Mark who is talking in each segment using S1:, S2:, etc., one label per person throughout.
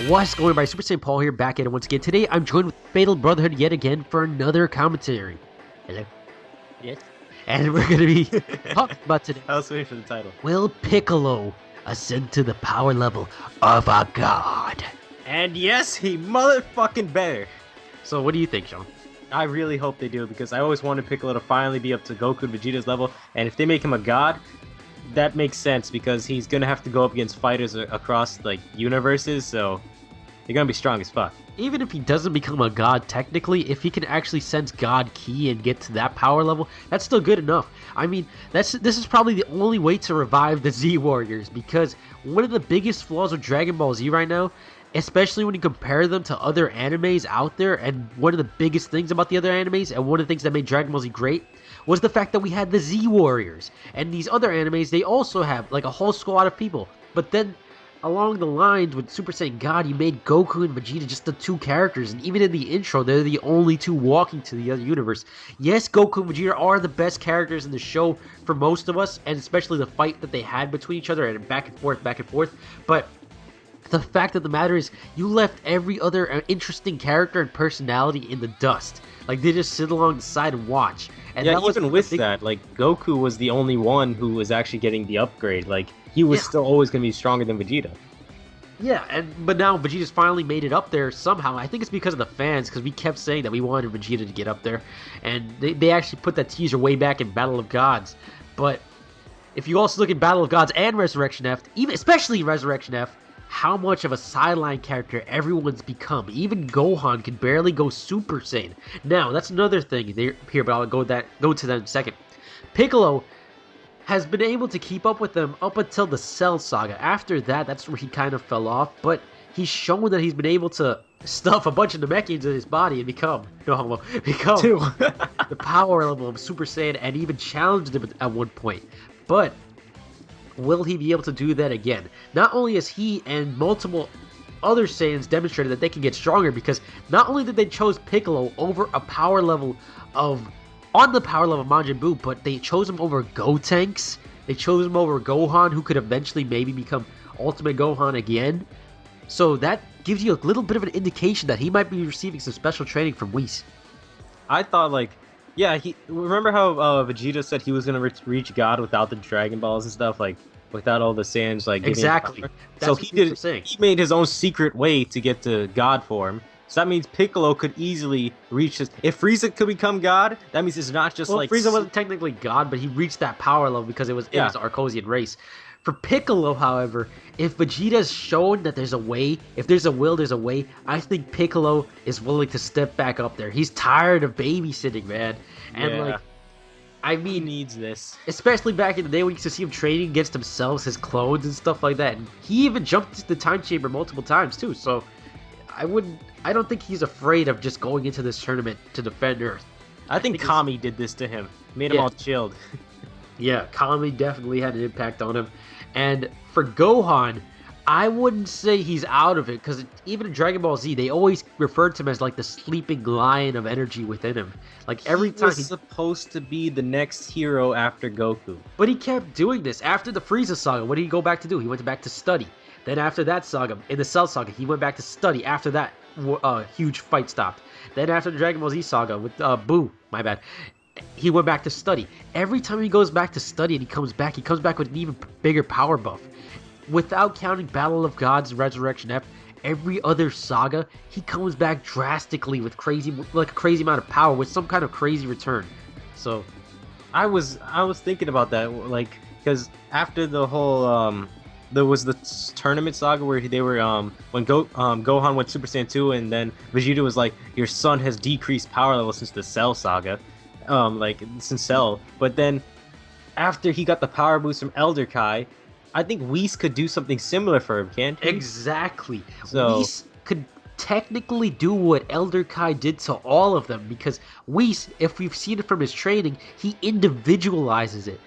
S1: What's going on, Super Saiyan Paul here, back at it once again. Today, I'm joined with Fatal Brotherhood yet again for another commentary. Hello.
S2: Yes.
S1: And we're going to be talking about today.
S2: I was waiting for the title.
S1: Will Piccolo ascend to the power level of a god?
S2: And yes, he motherfucking better.
S1: So what do you think, Sean?
S2: I really hope they do, because I always wanted Piccolo to finally be up to Goku and Vegeta's level, and if they make him a god, that makes sense, because he's gonna have to go up against fighters across, like, universes, so they're gonna be strong as fuck.
S1: Even if he doesn't become a god technically, if he can actually sense god ki and get to that power level, that's still good enough. I mean, this is probably the only way to revive the Z Warriors, because one of the biggest flaws with Dragon Ball Z right now, especially when you compare them to other animes out there, and one of the biggest things about the other animes, and one of the things that made Dragon Ball Z great, was the fact that we had the Z Warriors. And these other animes, they also have like a whole squad of people. But then, along the lines with Super Saiyan God, you made Goku and Vegeta just the two characters, and even in the intro, they're the only two walking to the other universe. Yes, Goku and Vegeta are the best characters in the show for most of us, and especially the fight that they had between each other, and back and forth, but the fact of the matter is, you left every other interesting character and personality in the dust. Like, they just sit along the side and watch. And
S2: yeah, even with that, like, Goku was the only one who was actually getting the upgrade. Like, he was still always going to be stronger than Vegeta.
S1: Yeah, but now Vegeta's finally made it up there somehow. I think it's because of the fans, because we kept saying that we wanted Vegeta to get up there. And they actually put that teaser way back in Battle of Gods. But if you also look at Battle of Gods and Resurrection F, especially Resurrection F, how much of a sideline character everyone's become. Even Gohan can barely go Super Saiyan. Now, that's another thing here, but I'll go to that in a second. Piccolo has been able to keep up with them up until the Cell Saga. After that, that's where he kind of fell off, but he's shown that he's been able to stuff a bunch of Namekians in his body and become the power level of Super Saiyan, and even challenged him at one point. But will he be able to do that again? Not only has he and multiple other Saiyans demonstrated that they can get stronger, because not only did they chose Piccolo over a power level on the power level of Majin Buu, but they chose him over Gotenks. They chose him over Gohan, who could eventually maybe become Ultimate Gohan again. So that gives you a little bit of an indication that he might be receiving some special training from Whis.
S2: I thought, like, yeah, remember how Vegeta said he was gonna reach God without the Dragon Balls and stuff, like without all the Saiyans, like
S1: exactly.
S2: So he made his own secret way to get to God form. So that means Piccolo could easily reach this. If Frieza could become God, that means it's not just like
S1: Frieza wasn't technically God, but he reached that power level because it was the Arcosian race. For Piccolo, however, if Vegeta's shown that there's a way, if there's a will, there's a way, I think Piccolo is willing to step back up there. He's tired of babysitting, man. And like, I mean,
S2: he needs this.
S1: Especially back in the day when we used to see him training against himself, his clones and stuff like that. And he even jumped into the time chamber multiple times too. So I don't think he's afraid of just going into this tournament to defend Earth.
S2: I think Kami did this to him. Made him all chilled.
S1: Yeah, Kami definitely had an impact on him. And for Gohan, I wouldn't say he's out of it, because even in Dragon Ball Z, they always referred to him as like the sleeping lion of energy within him. Like every time
S2: he was supposed to be the next hero after Goku.
S1: But he kept doing this. After the Frieza saga, what did he go back to do? He went back to study. Then after that saga, in the Cell saga, he went back to study. After that huge fight stopped. Then after the Dragon Ball Z saga with Buu, my bad, he went back to study. Every time he goes back to study and he comes back with an even bigger power buff. Without counting Battle of Gods, Resurrection F, every other saga, he comes back drastically with a crazy amount of power, with some kind of crazy return. So,
S2: I was thinking about that, like, because after the whole there was the tournament saga where they were when Gohan went Super Saiyan 2, and then Vegeta was like, your son has decreased power level since the Cell saga. Like since Cell, but then after he got the power boost from Elder Kai, I think Whis could do something similar for him, can't he?
S1: Exactly.
S2: So
S1: Whis could technically do what Elder Kai did to all of them, because Whis, if we've seen it from his training, he individualizes it.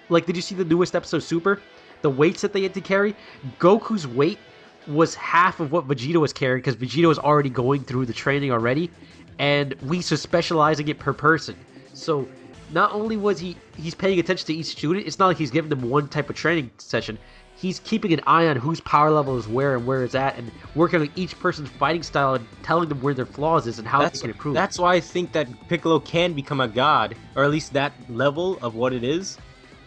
S1: Like, did you see the newest episode, Super? The weights that they had to carry? Goku's weight was half of what Vegeta was carrying, because Vegeta was already going through the training already, and Whis was specializing it per person. So not only was he's paying attention to each student, it's not like he's giving them one type of training session. he's keeping an eye on whose power level is where and where it's at, and working on each person's fighting style and telling them where their flaws is and how they can improve.
S2: That's why I think that Piccolo can become a god, or at least that level of what it is.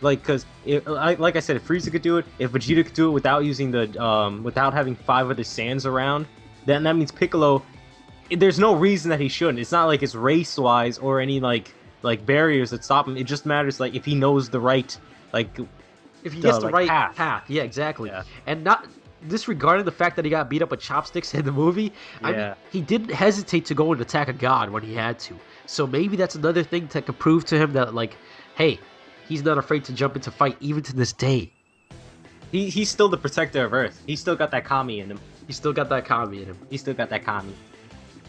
S2: Like, cause like I said, if Frieza could do it, if Vegeta could do it without using the without having 5 other Saiyans around, then that means Piccolo. There's no reason that he shouldn't. It's not like it's race wise or any like barriers that stop him. It just matters like if he knows the right
S1: if he gets the
S2: like,
S1: right
S2: path.
S1: path. Yeah, exactly.
S2: Yeah.
S1: And not disregarding the fact that he got beat up with chopsticks in the movie. I mean, he didn't hesitate to go and attack a god when he had to. So maybe that's another thing that could prove to him that, like, hey, he's not afraid to jump into fight even to this day.
S2: He's still the protector of Earth. He's still got that kami in him.
S1: He's still got that kami in him.
S2: He's still got that kami.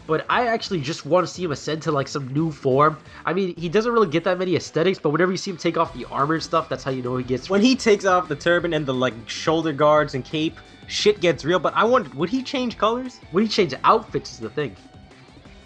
S1: But I actually just want to see him ascend to like some new form. I mean, he doesn't really get that many aesthetics, but whenever you see him take off the armor and stuff, that's how you know he gets.
S2: When he takes off the turban and the like shoulder guards and cape, shit gets real. But I wondered, would he change colors?
S1: When he changes outfits is the thing.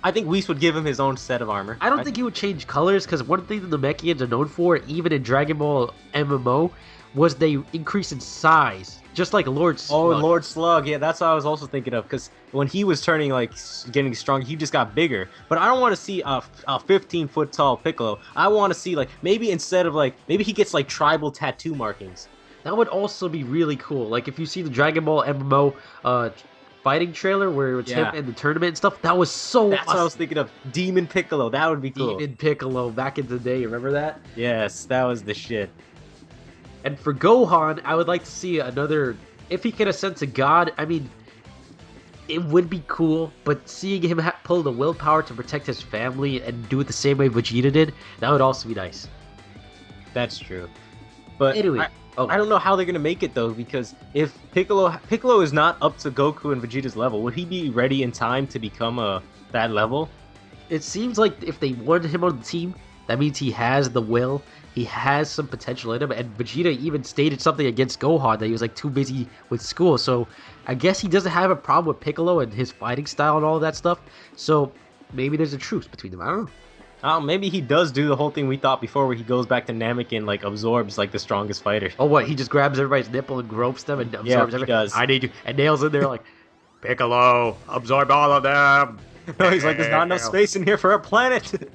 S2: I think Whis would give him his own set of armor.
S1: I don't think he would change colors, because one thing the Namekians are known for, even in Dragon Ball MMO, was they increase in size. Just like Lord Slug.
S2: Oh, Lord Slug. Yeah, that's what I was also thinking of. Because when he was turning, like, getting strong, he just got bigger. But I don't want to see a 15-foot tall Piccolo. I want to see, like, maybe instead of, like, maybe he gets, like, tribal tattoo markings.
S1: That would also be really cool. Like, if you see the Dragon Ball MMO fighting trailer where it's him in the tournament and stuff, that was so
S2: That's what I was thinking of. Demon Piccolo. That would be cool.
S1: Demon Piccolo back in the day. Remember that?
S2: Yes, that was the shit.
S1: And for Gohan, I would like to see another... If he can ascend to God, I mean, it would be cool, but seeing him pull the willpower to protect his family and do it the same way Vegeta did, that would also be nice.
S2: That's true. But
S1: anyway,
S2: I don't know how they're going to make it, though, because if Piccolo is not up to Goku and Vegeta's level, would he be ready in time to become that level?
S1: It seems like if they wanted him on the team, that means he has the will. He has some potential in him, and Vegeta even stated something against Gohan that he was like too busy with school. So I guess he doesn't have a problem with Piccolo and his fighting style and all that stuff. So maybe there's a truce between them. I don't know.
S2: Oh, maybe he does do the whole thing we thought before, where he goes back to Namek and like absorbs like the strongest fighter.
S1: Oh, what? He just grabs everybody's nipple and gropes them and absorbs everything.
S2: Does.
S1: I need you. And Nail's in there like, Piccolo, absorb all of them.
S2: No, he's like, there's not enough space in here for a planet.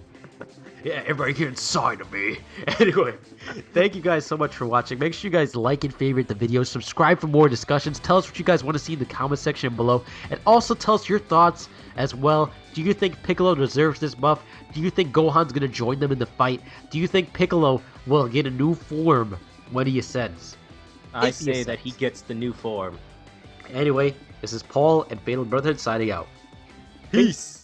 S1: Yeah, everybody get inside of me. Anyway, thank you guys so much for watching. Make sure you guys like and favorite the video. Subscribe for more discussions. Tell us what you guys want to see in the comment section below. And also tell us your thoughts as well. Do you think Piccolo deserves this buff? Do you think Gohan's going to join them in the fight? Do you think Piccolo will get a new form when he ascends?
S2: I say that he gets the new form.
S1: Anyway, this is Paul and Fatal Brotherhood signing out.
S2: Peace.